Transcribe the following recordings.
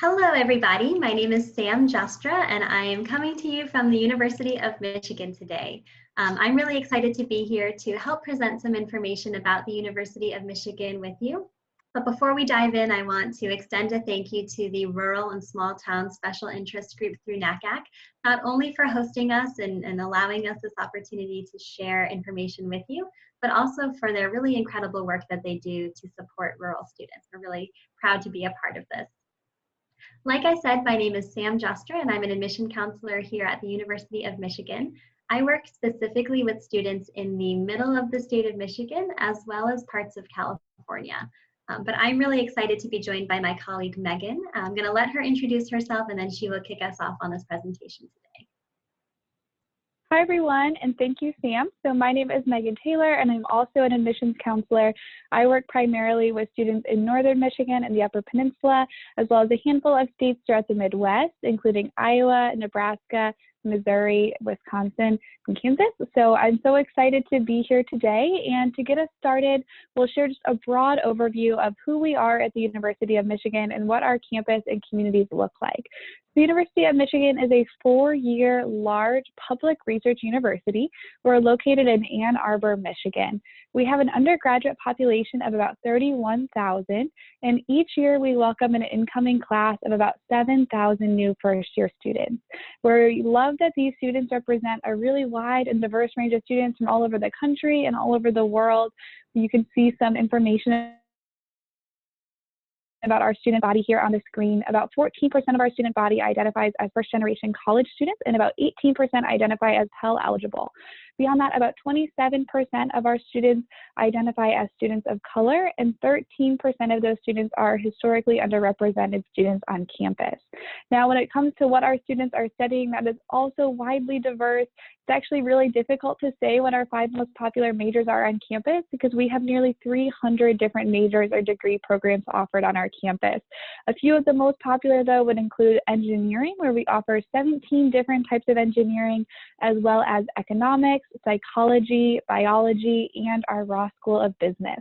Hello, everybody. My name is Sam Jastra, and I am coming to you from the University of Michigan today. I'm really excited to be here to help present some information about the University of Michigan with you. But before we dive in, I want to extend a thank you to the Rural and Small Town Special Interest Group through NACAC, not only for hosting us and allowing us this opportunity to share information with you, but also for their really incredible work that they do to support rural students. We're really proud to be a part of this. Like I said, my name is Sam Justra, and I'm an admission counselor here at the University of Michigan. I work specifically with students in the middle of the state of Michigan, as well as parts of California. But I'm really excited to be joined by my colleague, Megan. I'm gonna let her introduce herself, and then she will kick us off on this presentation today. Hi, everyone, and thank you, Sam. So my name is Megan Taylor, and I'm also an admissions counselor. I work primarily with students in Northern Michigan and the Upper Peninsula, as well as a handful of states throughout the Midwest, including Iowa, Nebraska, Missouri, Wisconsin, and Kansas. So I'm so excited to be here today. And to get us started, we'll share just a broad overview of who we are at the University of Michigan and what our campus and communities look like. The University of Michigan is a 4-year large public research university. We're located in Ann Arbor, Michigan. We have an undergraduate population of about 31,000, and each year we welcome an incoming class of about 7,000 new first-year students. We love that these students represent a really wide and diverse range of students from all over the country and all over the world. You can see some information about our student body here on the screen. About 14% of our student body identifies as first-generation college students, and about 18% identify as Pell eligible. Beyond that, about 27% of our students identify as students of color, and 13% of those students are historically underrepresented students on campus. Now, when it comes to what our students are studying, that is also widely diverse. It's actually really difficult to say what our 5 most popular majors are on campus because we have nearly 300 different majors or degree programs offered on our campus. A few of the most popular, though, would include engineering, where we offer 17 different types of engineering, as well as economics, psychology, biology, and our Ross School of Business.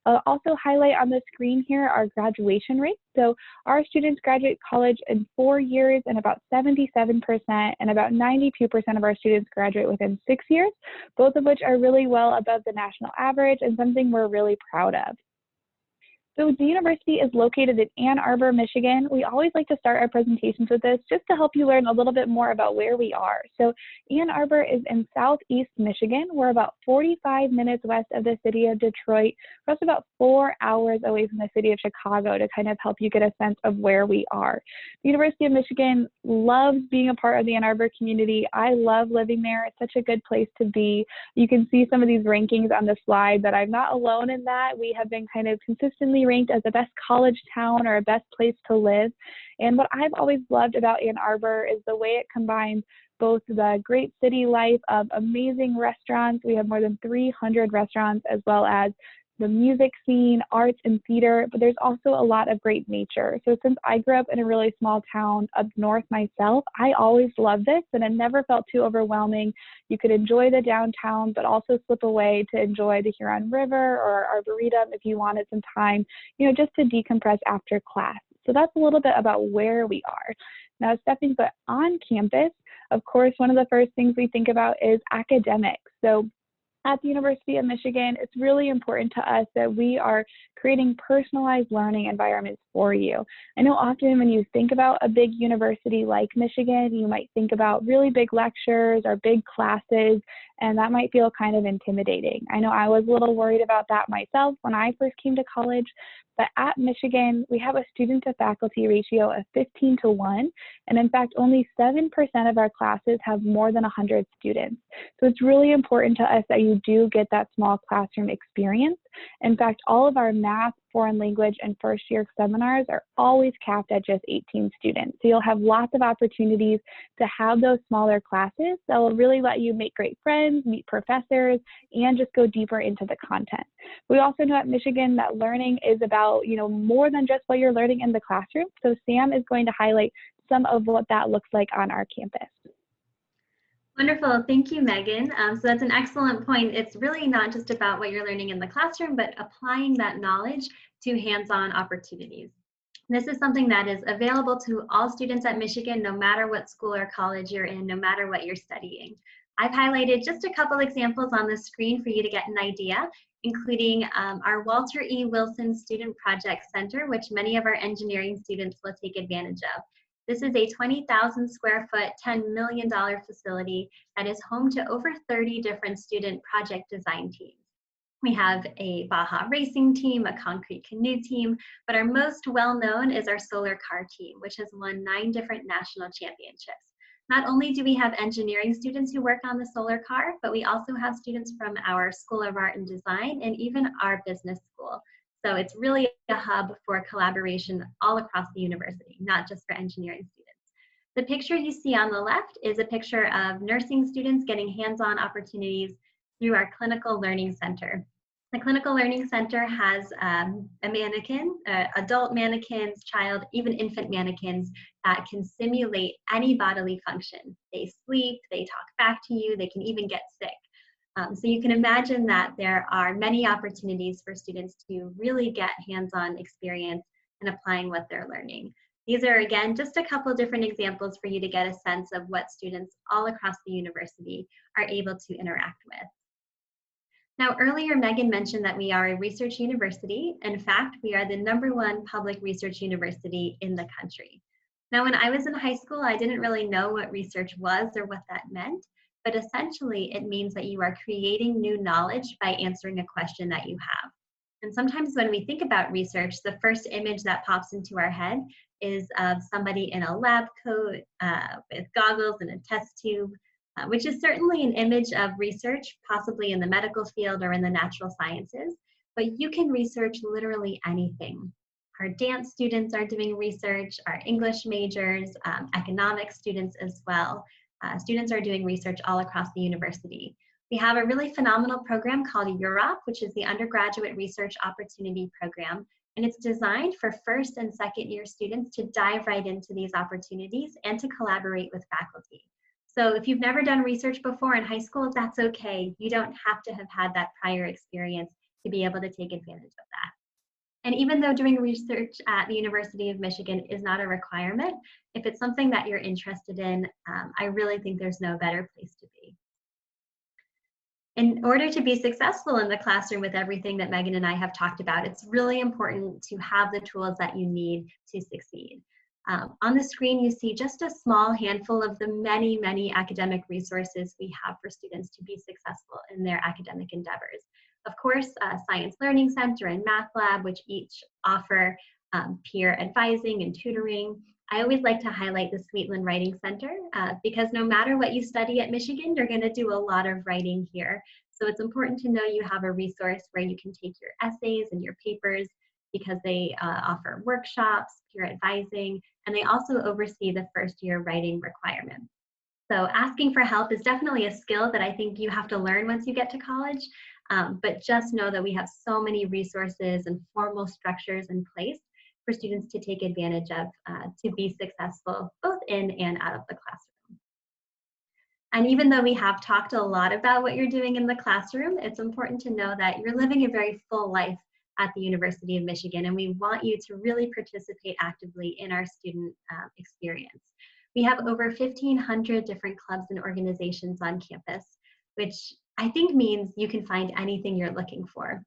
I'll also highlight on the screen here our graduation rate. So our students graduate college in 4 years, and about 77% and about 92% of our students graduate within 6 years, both of which are really well above the national average and something we're really proud of. So the university is located in Ann Arbor, Michigan. We always like to start our presentations with this just to help you learn a little bit more about where we are. So Ann Arbor is in southeast Michigan. We're about 45 minutes west of the city of Detroit. We're also about 4 hours away from the city of Chicago to kind of help you get a sense of where we are. The University of Michigan loves being a part of the Ann Arbor community. I love living there. It's such a good place to be. You can see some of these rankings on the slide, but I'm not alone in that. We have been kind of consistently ranked as the best college town or a best place to live. And what I've always loved about Ann Arbor is the way it combines both the great city life of amazing restaurants. We have more than 300 restaurants, as well as the music scene, arts, and theater, but there's also a lot of great nature. So since I grew up in a really small town up north myself, I always loved this, and it never felt too overwhelming. You could enjoy the downtown, but also slip away to enjoy the Huron River or Arboretum if you wanted some time, just to decompress after class. So that's a little bit about where we are. Now, stepping foot on campus, of course, one of the first things we think about is academics. So at the University of Michigan, it's really important to us that we are creating personalized learning environments for you. I know often when you think about a big university like Michigan, you might think about really big lectures or big classes, and that might feel kind of intimidating. I know I was a little worried about that myself when I first came to college, but at Michigan, we have a student to faculty ratio of 15:1, and in fact, only 7% of our classes have more than 100 students. So it's really important to us that you do get that small classroom experience. In fact, all of our math, foreign language, and first-year seminars are always capped at just 18 students. So you'll have lots of opportunities to have those smaller classes that will really let you make great friends, meet professors, and just go deeper into the content. We also know at Michigan that learning is about, more than just what you're learning in the classroom. So Sam is going to highlight some of what that looks like on our campus. Wonderful. Thank you, Megan. So that's an excellent point. It's really not just about what you're learning in the classroom, but applying that knowledge to hands-on opportunities. This is something that is available to all students at Michigan, no matter what school or college you're in, no matter what you're studying. I've highlighted just a couple examples on the screen for you to get an idea, including our Walter E. Wilson Student Project Center, which many of our engineering students will take advantage of. This is a 20,000 square foot, $10 million facility that is home to over 30 different student project design teams. We have a Baja racing team, a concrete canoe team, but our most well-known is our solar car team, which has won 9 different national championships. Not only do we have engineering students who work on the solar car, but we also have students from our School of Art and Design and even our business school. So it's really a hub for collaboration all across the university, not just for engineering students. The picture you see on the left is a picture of nursing students getting hands-on opportunities through our Clinical Learning Center. The Clinical Learning Center has a mannequin, adult mannequins, child, even infant mannequins that can simulate any bodily function. They sleep, they talk back to you, they can even get sick. So you can imagine that there are many opportunities for students to really get hands-on experience in applying what they're learning. These are, again, just a couple different examples for you to get a sense of what students all across the university are able to interact with. Now, earlier, Megan mentioned that we are a research university. In fact, we are the #1 public research university in the country. Now, when I was in high school, I didn't really know what research was or what that meant, but essentially it means that you are creating new knowledge by answering a question that you have. And sometimes when we think about research, the first image that pops into our head is of somebody in a lab coat with goggles and a test tube, which is certainly an image of research, possibly in the medical field or in the natural sciences, but you can research literally anything. Our dance students are doing research, our English majors, economics students as well. Students are doing research all across the university. We have a really phenomenal program called UROP, which is the Undergraduate Research Opportunity Program, and it's designed for first and second year students to dive right into these opportunities and to collaborate with faculty. So if you've never done research before in high school, that's okay. You don't have to have had that prior experience to be able to take advantage of that. And even though doing research at the University of Michigan is not a requirement, if it's something that you're interested in, I really think there's no better place to be. In order to be successful in the classroom with everything that Megan and I have talked about, it's really important to have the tools that you need to succeed. On the screen, you see just a small handful of the many, many academic resources we have for students to be successful in their academic endeavors. Of course, Science Learning Center and Math Lab, which each offer peer advising and tutoring. I always like to highlight the Sweetland Writing Center because no matter what you study at Michigan, you're going to do a lot of writing here. So it's important to know you have a resource where you can take your essays and your papers because they offer workshops, peer advising, and they also oversee the first year writing requirement. So asking for help is definitely a skill that I think you have to learn once you get to college, but just know that we have so many resources and formal structures in place for students to take advantage of to be successful both in and out of the classroom. And even though we have talked a lot about what you're doing in the classroom, it's important to know that you're living a very full life at the University of Michigan, and we want you to really participate actively in our student experience. We have over 1,500 different clubs and organizations on campus, which I think means you can find anything you're looking for.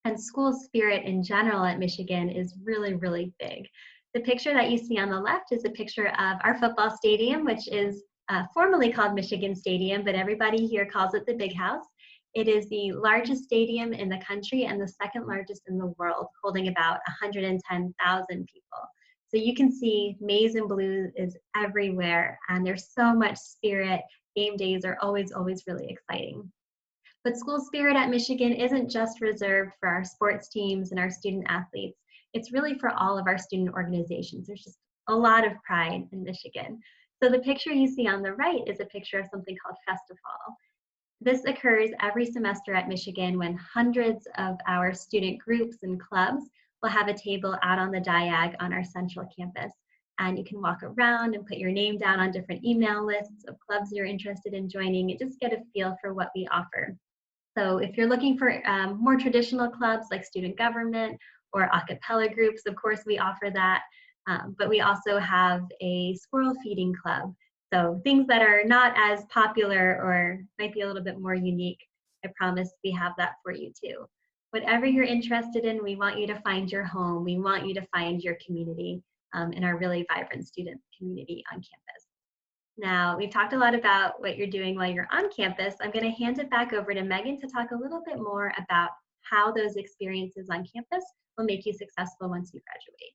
And school spirit in general at Michigan is really, really big. The picture that you see on the left is a picture of our football stadium, which is formerly called Michigan Stadium, but everybody here calls it the Big House. It is the largest stadium in the country and the second largest in the world, holding about 110,000 people. So you can see maize and blue is everywhere, and there's so much spirit. Game days are always, always really exciting. But school spirit at Michigan isn't just reserved for our sports teams and our student athletes. It's really for all of our student organizations. There's just a lot of pride in Michigan. So the picture you see on the right is a picture of something called Festival. This occurs every semester at Michigan when hundreds of our student groups and clubs will have a table out on the diag on our central campus. And you can walk around and put your name down on different email lists of clubs you're interested in joining and just get a feel for what we offer. So if you're looking for more traditional clubs like student government or a cappella groups, of course we offer that. But we also have a squirrel feeding club. So things that are not as popular or might be a little bit more unique, I promise we have that for you too. Whatever you're interested in, we want you to find your home. We want you to find your community in our really vibrant student community on campus. Now, we've talked a lot about what you're doing while you're on campus. I'm going to hand it back over to Megan to talk a little bit more about how those experiences on campus will make you successful once you graduate.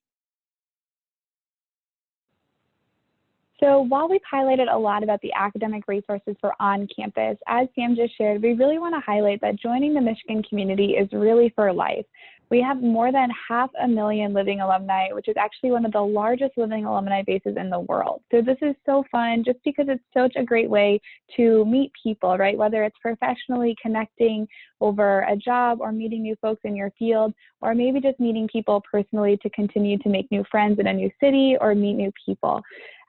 So while we've highlighted a lot about the academic resources for on campus, as Sam just shared, we really want to highlight that joining the Michigan community is really for life. We have more than 500,000 living alumni, which is actually one of the largest living alumni bases in the world. So this is so fun just because it's such a great way to meet people, right? Whether it's professionally connecting over a job or meeting new folks in your field, or maybe just meeting people personally to continue to make new friends in a new city or meet new people.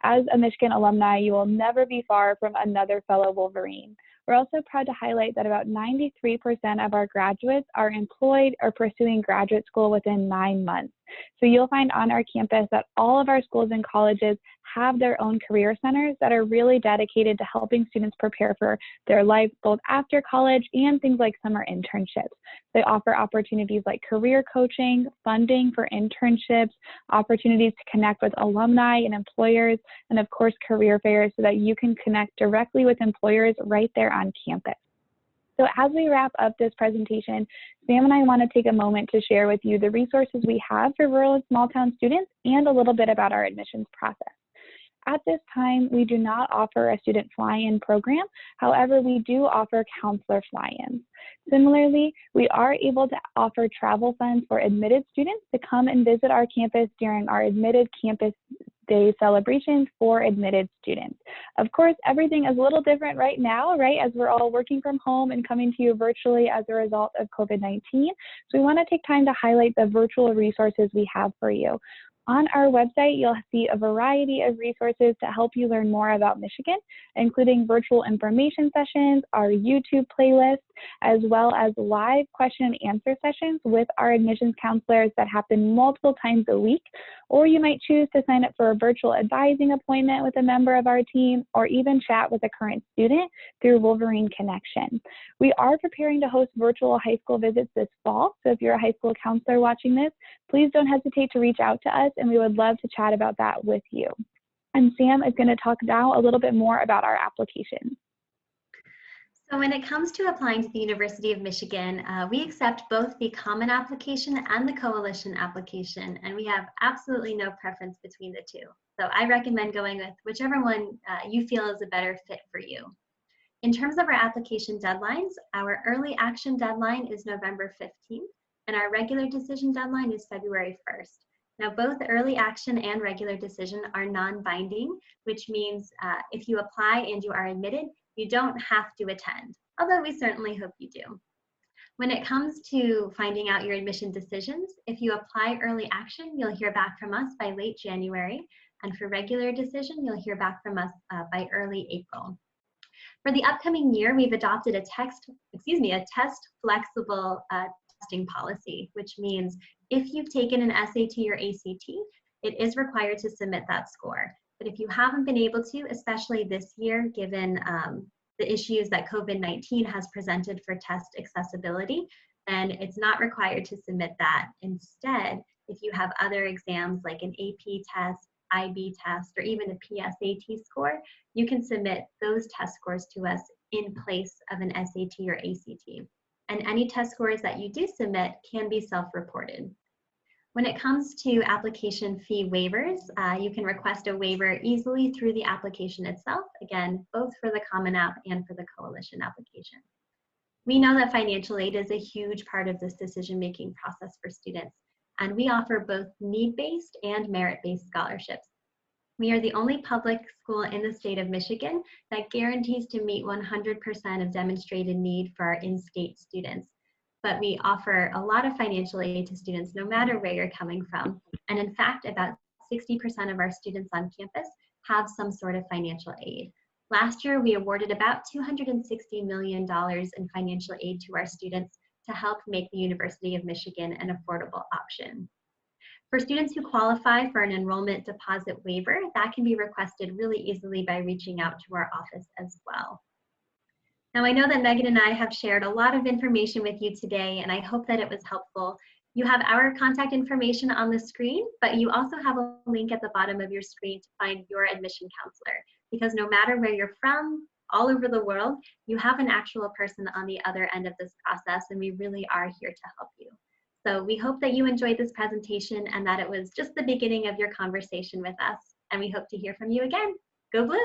As a Michigan alumni, you will never be far from another fellow Wolverine. We're also proud to highlight that about 93% of our graduates are employed or pursuing graduate school within 9 months. So you'll find on our campus that all of our schools and colleges have their own career centers that are really dedicated to helping students prepare for their life both after college and things like summer internships. They offer opportunities like career coaching, funding for internships, opportunities to connect with alumni and employers, and of course career fairs so that you can connect directly with employers right there on campus. So as we wrap up this presentation, Sam and I want to take a moment to share with you the resources we have for rural and small town students and a little bit about our admissions process. At this time, we do not offer a student fly-in program. However, we do offer counselor fly-ins. Similarly, we are able to offer travel funds for admitted students to come and visit our campus during our admitted campus day celebrations for admitted students. Of course, everything is a little different right now, right, as we're all working from home and coming to you virtually as a result of COVID-19. So we want to take time to highlight the virtual resources we have for you. On our website, you'll see a variety of resources to help you learn more about Michigan, including virtual information sessions, our YouTube playlist, as well as live question and answer sessions with our admissions counselors that happen multiple times a week. Or you might choose to sign up for a virtual advising appointment with a member of our team, or even chat with a current student through Wolverine Connection. We are preparing to host virtual high school visits this fall, so if you're a high school counselor watching this, please don't hesitate to reach out to us, and we would love to chat about that with you. And Sam is going to talk now a little bit more about our application. So when it comes to applying to the University of Michigan, we accept both the common application and the coalition application, and we have absolutely no preference between the two. So I recommend going with whichever one you feel is a better fit for you. In terms of our application deadlines, our early action deadline is November 15th, and our regular decision deadline is February 1st. Now, both early action and regular decision are non-binding, which means if you apply and you are admitted, you don't have to attend, although we certainly hope you do. When it comes to finding out your admission decisions, if you apply early action, you'll hear back from us by late January, and for regular decision, you'll hear back from us by early April. For the upcoming year, we've adopted a test flexible testing policy, which means if you've taken an SAT or ACT, it is required to submit that score. But if you haven't been able to, especially this year, given the issues that COVID-19 has presented for test accessibility, then it's not required to submit that. Instead, if you have other exams like an AP test, IB test, or even a PSAT score, you can submit those test scores to us in place of an SAT or ACT. And any test scores that you do submit can be self-reported. When it comes to application fee waivers, you can request a waiver easily through the application itself, again, both for the Common App and for the Coalition application. We know that financial aid is a huge part of this decision-making process for students, and we offer both need-based and merit-based scholarships. We are the only public school in the state of Michigan that guarantees to meet 100% of demonstrated need for our in-state students. But we offer a lot of financial aid to students no matter where you're coming from. And in fact, about 60% of our students on campus have some sort of financial aid. Last year, we awarded about $260 million in financial aid to our students to help make the University of Michigan an affordable option. For students who qualify for an enrollment deposit waiver, that can be requested really easily by reaching out to our office as well. Now, I know that Megan and I have shared a lot of information with you today, and I hope that it was helpful. You have our contact information on the screen, but you also have a link at the bottom of your screen to find your admission counselor, because no matter where you're from, all over the world, you have an actual person on the other end of this process, and we really are here to help you. So we hope that you enjoyed this presentation and that it was just the beginning of your conversation with us, and we hope to hear from you again. Go Blue!